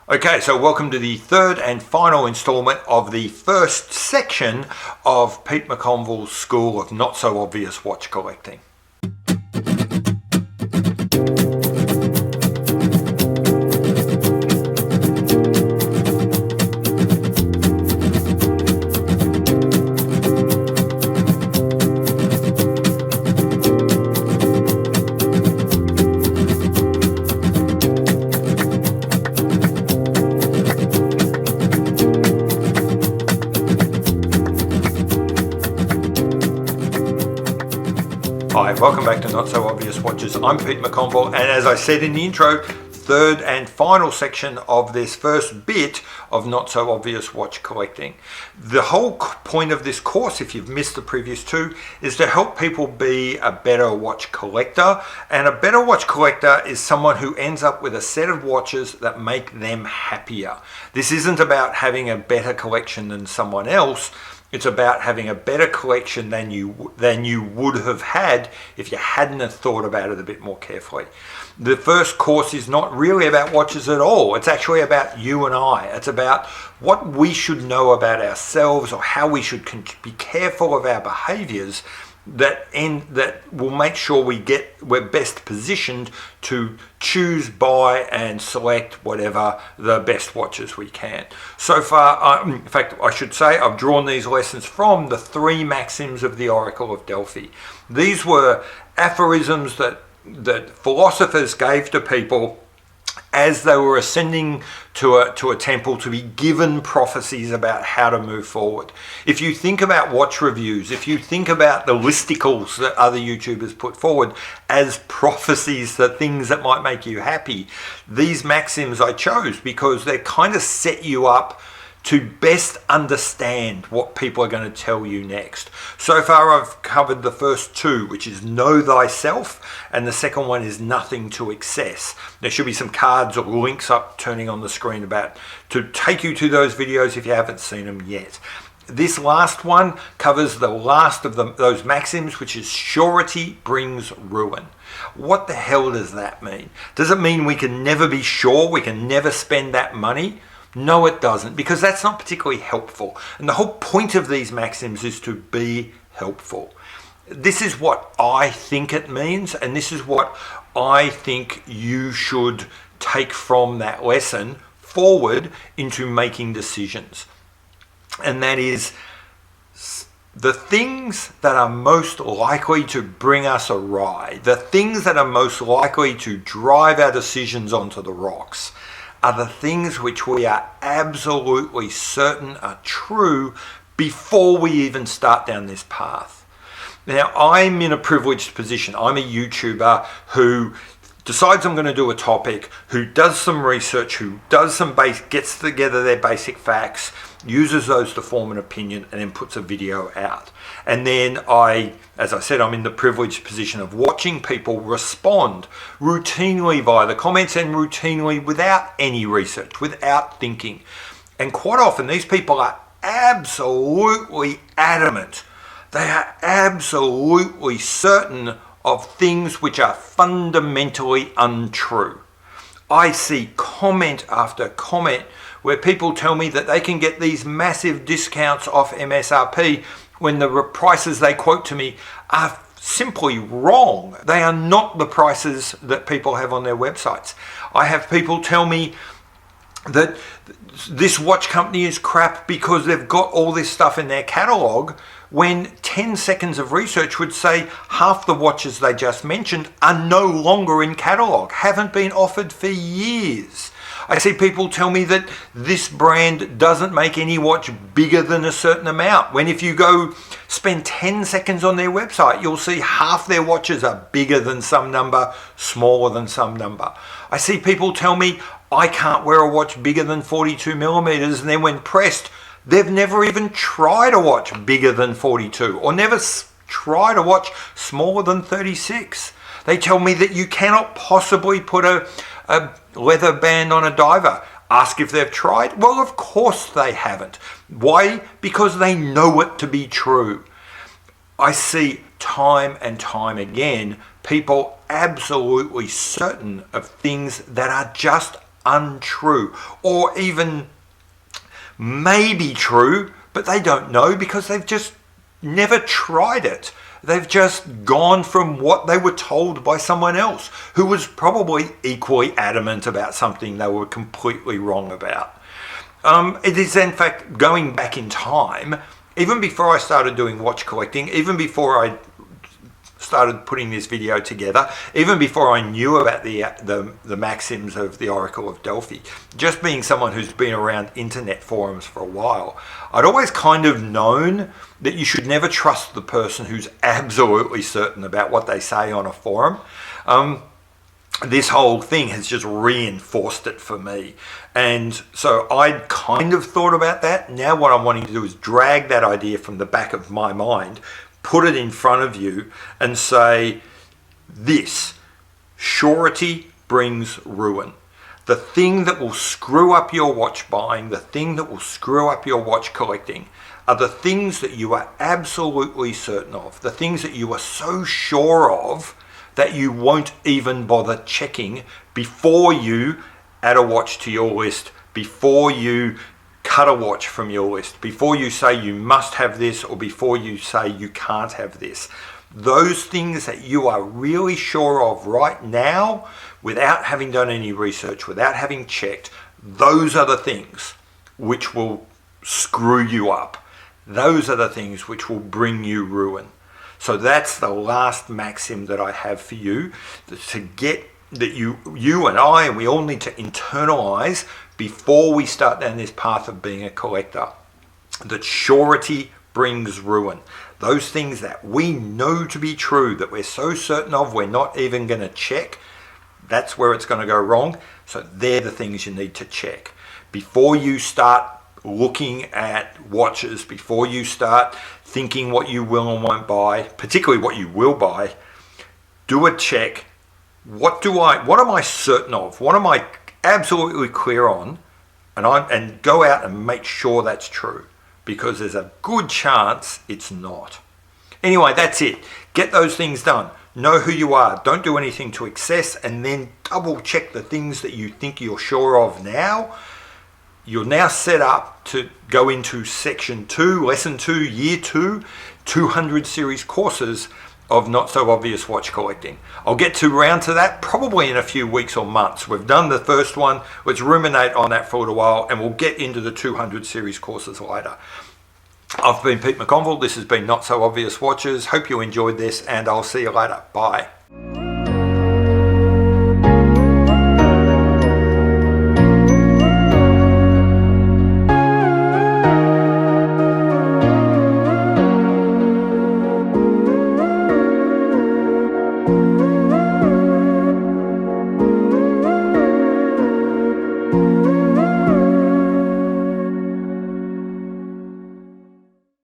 Okay, so welcome to the third and final installment of the first section of Pete McConville's School of Not So Obvious Watch Collecting. Hi, welcome back to Not So Obvious Watches. I'm Pete McConville, and as I said in the intro, third and final section of this first bit of Not So Obvious Watch Collecting. The whole point of this course, if you've missed the previous two, is to help people be a better watch collector. And a better watch collector is someone who ends up with a set of watches that make them happier. This isn't about having a better collection than someone else. It's about having a better collection than you would have had if you hadn't have thought about it a bit more carefully. The first course is not really about watches at all. It's actually about you and I. It's about what we should know about ourselves, or how we should be careful of our behaviors that will make sure we're best positioned to choose, buy and select whatever the best watches we can. So far, in fact, I should say I've drawn these lessons from the three maxims of the Oracle of Delphi. These were aphorisms that philosophers gave to people as they were ascending to a temple to be given prophecies about how to move forward. If you think about watch reviews, if you think about the listicles that other YouTubers put forward as prophecies, the things that might make you happy, these maxims I chose because they kind of set you up to best understand what people are going to tell you next. So far I've covered the first two, which is know thyself, and the second one is nothing to excess. There should be some cards or links up turning on the screen to take you to those videos if you haven't seen them yet. This last one covers the last of those maxims, which is surety brings ruin. What the hell does that mean? Does it mean we can never be sure, we can never spend that money? No, it doesn't, because that's not particularly helpful. And the whole point of these maxims is to be helpful. This is what I think it means, and this is what I think you should take from that lesson forward into making decisions. And that is, the things that are most likely to bring us awry, the things that are most likely to drive our decisions onto the rocks, are the things which we are absolutely certain are true before we even start down this path. Now, I'm in a privileged position. I'm a YouTuber who decides I'm going to do a topic, who does some research, who does gets together their basic facts, uses those to form an opinion, and then puts a video out. And then as I said, I'm in the privileged position of watching people respond routinely via the comments and routinely without any research, without thinking. And quite often these people are absolutely adamant. They are absolutely certain of things which are fundamentally untrue. I see comment after comment where people tell me that they can get these massive discounts off MSRP when the prices they quote to me are simply wrong. They are not the prices that people have on their websites. I have people tell me that this watch company is crap because they've got all this stuff in their catalog, when 10 seconds of research would say half the watches they just mentioned are no longer in catalog, haven't been offered for years. I see people tell me that this brand doesn't make any watch bigger than a certain amount, when if you go spend 10 seconds on their website, you'll see half their watches are bigger than some number, smaller than some number. I see people tell me I can't wear a watch bigger than 42 millimeters, and then when pressed, they've never even tried a watch bigger than 42, or never tried a watch smaller than 36. They tell me that you cannot possibly put a leather band on a diver. Ask if they've tried. Well, of course they haven't. Why? Because they know it to be true. I see time and time again people absolutely certain of things that are just untrue, or even maybe true, but they don't know because they've just never tried it. They've just gone from what they were told by someone else who was probably equally adamant about something they were completely wrong about. It is in fact going back in time, even before I started doing watch collecting, even before I started putting this video together, even before I knew about the maxims of the Oracle of Delphi, just being someone who's been around internet forums for a while, I'd always kind of known that you should never trust the person who's absolutely certain about what they say on a forum. This whole thing has just reinforced it for me. And so I'd kind of thought about that. Now what I'm wanting to do is drag that idea from the back of my mind, put it in front of you and say, this, surety brings ruin. The thing that will screw up your watch buying, the thing that will screw up your watch collecting, are the things that you are absolutely certain of, the things that you are so sure of that you won't even bother checking before you add a watch to your list, before you cut a watch from your list, before you say you must have this, or before you say you can't have this. Those things that you are really sure of right now, without having done any research, without having checked, those are the things which will screw you up. Those are the things which will bring you ruin. So that's the last maxim that I have for you, to get that you and I, and we all need to internalize before we start down this path of being a collector, that surety brings ruin. Those things that we know to be true, that we're so certain of, we're not even going to check, that's where it's going to go wrong. So they're the things you need to check. Before you start looking at watches, before you start thinking what you will and won't buy, particularly what you will buy, do a check. What am I certain of? What am I absolutely clear on? And go out and make sure that's true, because there's a good chance it's not. Anyway, that's it. Get those things done. Know who you are. Don't do anything to excess, and then double check the things that you think you're sure of now. You're now set up to go into section 2, lesson 2, year 2, 200 series courses of Not So Obvious Watch Collecting. I'll get around to that probably in a few weeks or months. We've done the first one. Let's ruminate on that for a little while, and we'll get into the 200 series courses later. I've been Pete McConville. This has been Not So Obvious Watches. Hope you enjoyed this, and I'll see you later. Bye. you.